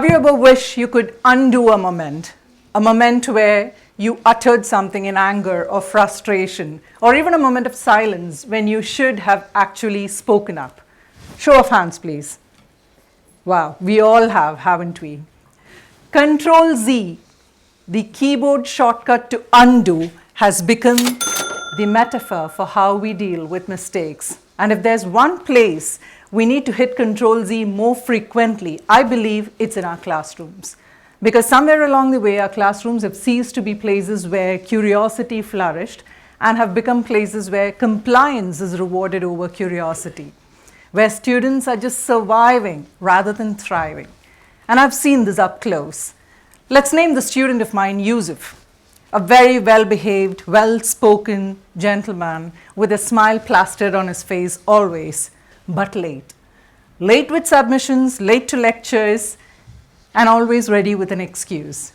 Have you ever wished you could undo a moment where you uttered something in anger or frustration, or even a moment of silence when you should have actually spoken up? Show of hands, please. Wow, we all have, haven't we? CTRL-Z, the keyboard shortcut to undo, has become the metaphor for how we deal with mistakes. And if there's one place we need to hit CTRL-Z more frequently, I believe it's in our classrooms. Because somewhere along the way, our classrooms have ceased to be places where curiosity flourished and have become places where compliance is rewarded over curiosity, where students are just surviving rather than thriving. And I've seen this up close. Let's name the student of mine, Yusuf, a very well-behaved, well-spoken gentleman with a smile plastered on his face always, but late. Late with submissions, late to lectures, and always ready with an excuse.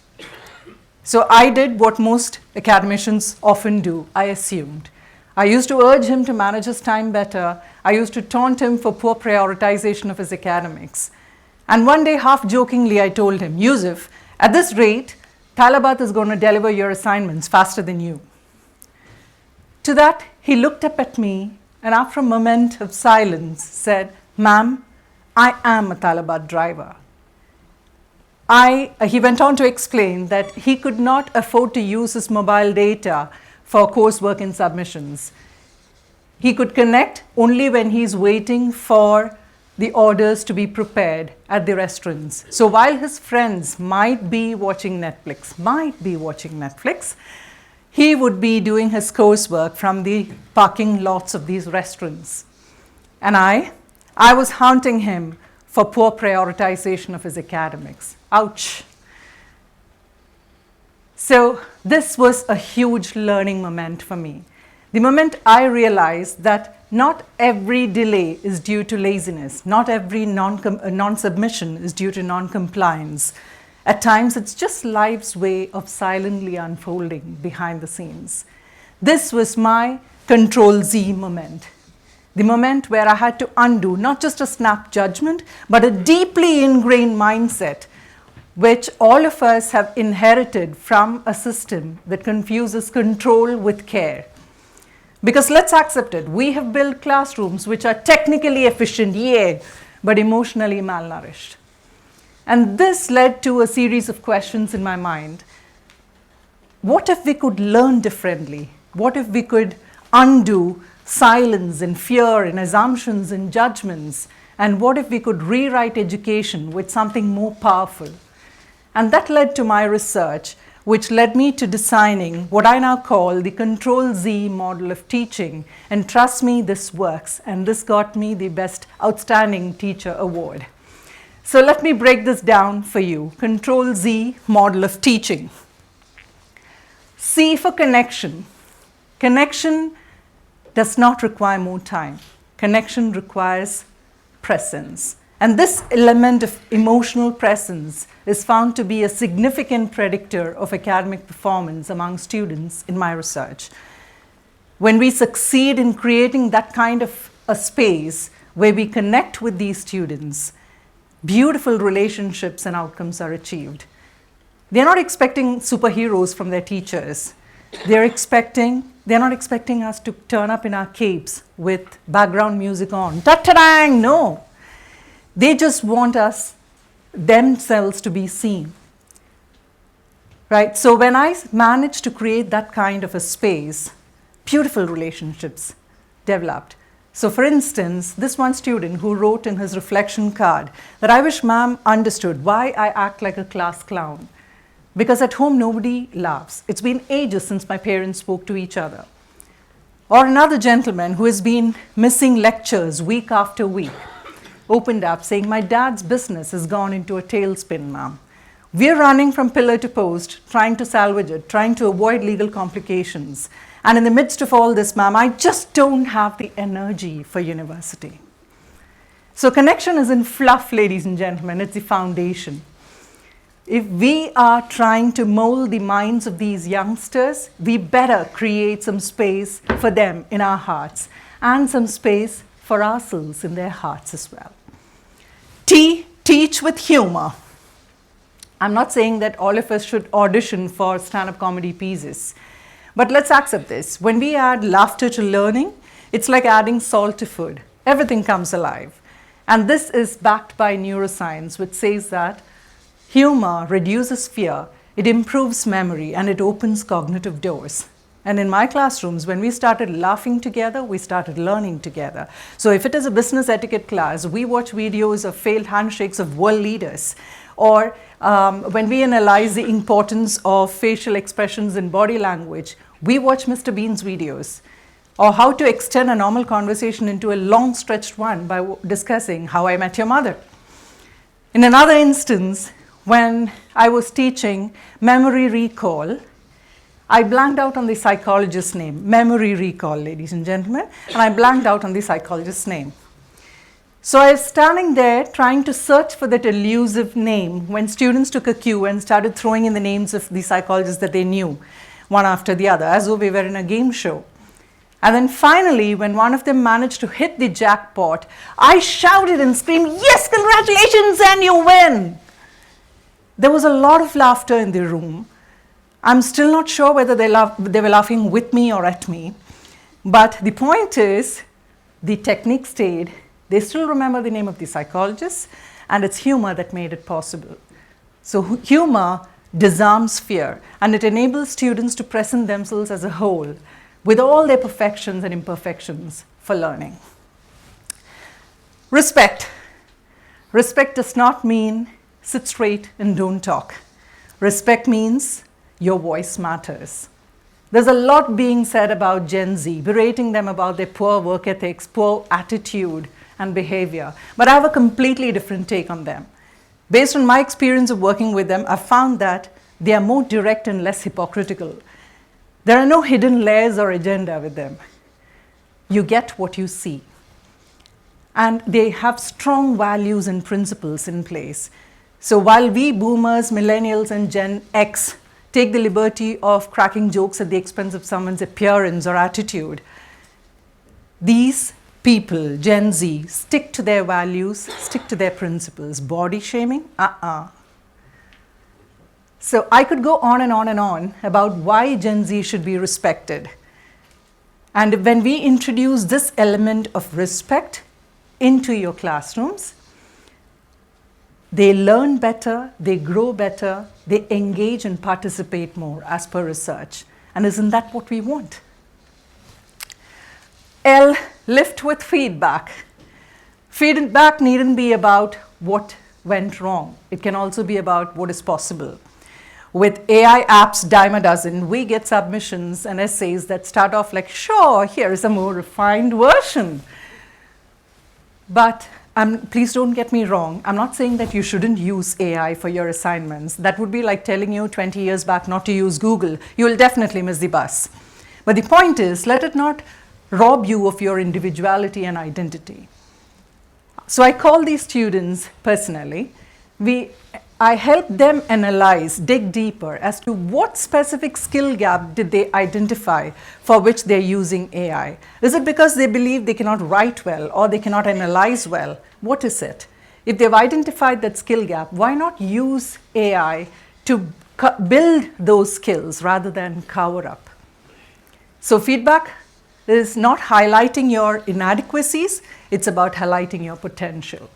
So I did what most academicians often do. I assumed. I used to urge him to manage his time better. I used to taunt him for poor prioritization of his academics. And one day, half jokingly, I told him, Yusuf, at this rate, Talabat is going to deliver your assignments faster than you. To that, he looked up at me and after a moment of silence said, Ma'am, I am a Talabat driver. He went on to explain that he could not afford to use his mobile data for coursework and submissions. He could connect only when he's waiting for the orders to be prepared at the restaurants. So while his friends might be watching Netflix, he would be doing his coursework from the parking lots of these restaurants. And I was haunting him for poor prioritization of his academics. Ouch. So this was a huge learning moment for me. The moment I realized that not every delay is due to laziness, not every non-submission is due to non-compliance. At times, it's just life's way of silently unfolding behind the scenes. This was my CTRL-Z moment. The moment where I had to undo not just a snap judgment, but a deeply ingrained mindset, which all of us have inherited from a system that confuses control with care. Because let's accept it, we have built classrooms which are technically efficient, yeah, but emotionally malnourished. And this led to a series of questions in my mind. What if we could learn differently? What if we could undo silence and fear and assumptions and judgments? And what if we could rewrite education with something more powerful? And that led to my research, which led me to designing what I now call the CTRL-Z model of teaching. And trust me, this works. And this got me the Best Outstanding Teacher Award. So let me break this down for you. CTRL-Z model of teaching. C for connection. Connection does not require more time. Connection requires presence. And this element of emotional presence is found to be a significant predictor of academic performance among students in my research. When we succeed in creating that kind of a space where we connect with these students, beautiful relationships and outcomes are achieved. They're not expecting superheroes from their teachers. They're not expecting us to turn up in our capes with background music on. Ta-ta-dang! No. They just want themselves to be seen. Right? So when I managed to create that kind of a space, beautiful relationships developed. So for instance, this one student who wrote in his reflection card that I wish ma'am understood why I act like a class clown. Because at home nobody laughs. It's been ages since my parents spoke to each other. Or another gentleman who has been missing lectures week after week opened up saying, my dad's business has gone into a tailspin, ma'am. We're running from pillar to post, trying to salvage it, trying to avoid legal complications. And in the midst of all this, ma'am, I just don't have the energy for university. So connection isn't fluff, ladies and gentlemen, it's the foundation. If we are trying to mold the minds of these youngsters, we better create some space for them in our hearts and some space for ourselves in their hearts as well. T, teach with humor. I'm not saying that all of us should audition for stand-up comedy pieces, but let's accept this. When we add laughter to learning, it's like adding salt to food. Everything comes alive. And this is backed by neuroscience, which says that humor reduces fear, it improves memory, and it opens cognitive doors. And in my classrooms, when we started laughing together, we started learning together. So if it is a business etiquette class, we watch videos of failed handshakes of world leaders. Or when we analyze the importance of facial expressions in body language, we watch Mr. Bean's videos. Or how to extend a normal conversation into a long stretched one by discussing How I Met Your Mother. In another instance, when I was teaching memory recall, I blanked out on the psychologist's name, memory recall, ladies and gentlemen, and I blanked out on the psychologist's name. So I was standing there trying to search for that elusive name when students took a cue and started throwing in the names of the psychologists that they knew, one after the other, as though we were in a game show. And then finally, when one of them managed to hit the jackpot, I shouted and screamed, "Yes, congratulations, and you win!" There was a lot of laughter in the room. I'm still not sure whether they were laughing with me or at me. But the point is, the technique stayed. They still remember the name of the psychologist, and it's humor that made it possible. So humor disarms fear, and it enables students to present themselves as a whole, with all their perfections and imperfections for learning. Respect. Respect does not mean sit straight and don't talk. Respect means your voice matters. There's a lot being said about Gen Z, berating them about their poor work ethics, poor attitude and behavior. But I have a completely different take on them. Based on my experience of working with them, I've found that they are more direct and less hypocritical. There are no hidden layers or agenda with them. You get what you see. And they have strong values and principles in place. So while we boomers, millennials, and Gen X take the liberty of cracking jokes at the expense of someone's appearance or attitude, these people, Gen Z, stick to their values, stick to their principles. Body shaming? So I could go on and on and on about why Gen Z should be respected. And when we introduce this element of respect into your classrooms, they learn better, they grow better, they engage and participate more as per research. And isn't that what we want? L, lift with feedback. Feedback needn't be about what went wrong. It can also be about what is possible. With AI apps dime a dozen, we get submissions and essays that start off like, sure, here's a more refined version. But please don't get me wrong. I'm not saying that you shouldn't use AI for your assignments. That would be like telling you 20 years back not to use Google. You will definitely miss the bus. But the point is, let it not rob you of your individuality and identity. So I call these students personally. I help them analyze, dig deeper as to what specific skill gap did they identify for which they're using AI. Is it because they believe they cannot write well or they cannot analyze well? What is it? If they've identified that skill gap, why not use AI to build those skills rather than cover up? So feedback is not highlighting your inadequacies, it's about highlighting your potential.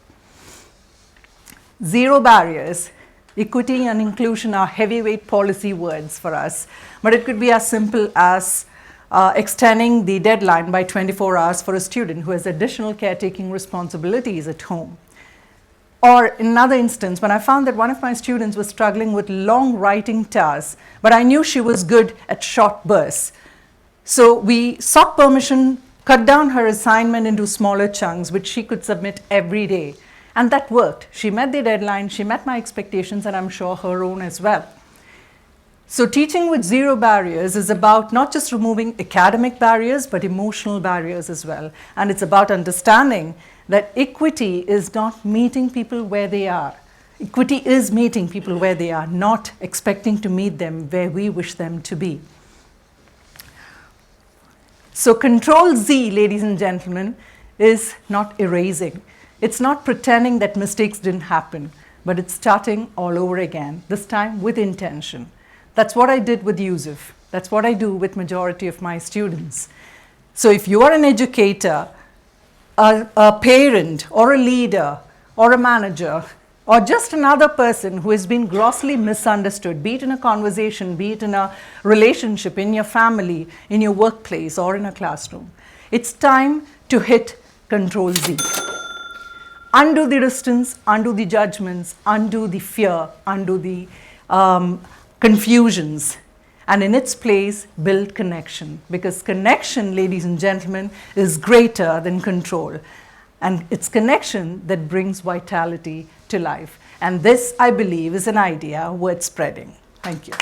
Zero barriers. Equity and inclusion are heavyweight policy words for us, but it could be as simple as extending the deadline by 24 hours for a student who has additional caretaking responsibilities at home. Or in another instance, when I found that one of my students was struggling with long writing tasks, but I knew she was good at short bursts. So we sought permission, cut down her assignment into smaller chunks, which she could submit every day. And that worked. She met the deadline, she met my expectations, and I'm sure her own as well. So teaching with zero barriers is about not just removing academic barriers, but emotional barriers as well. And it's about understanding that equity is not meeting people where they are. Equity is meeting people where they are, not expecting to meet them where we wish them to be. So Control-Z, ladies and gentlemen, is not erasing. It's not pretending that mistakes didn't happen. but it's starting all over again, this time with intention. That's what I did with Yusuf. That's what I do with majority of my students. So if you are an educator, a parent, or a leader, or a manager, or just another person who has been grossly misunderstood, be it in a conversation, be it in a relationship, in your family, in your workplace, or in a classroom, it's time to hit Control-Z. Undo the distance, undo the judgments, undo the fear, undo the confusions, and in its place, build connection. Because connection, ladies and gentlemen, is greater than control. And it's connection that brings vitality to life. And this, I believe, is an idea worth spreading. Thank you.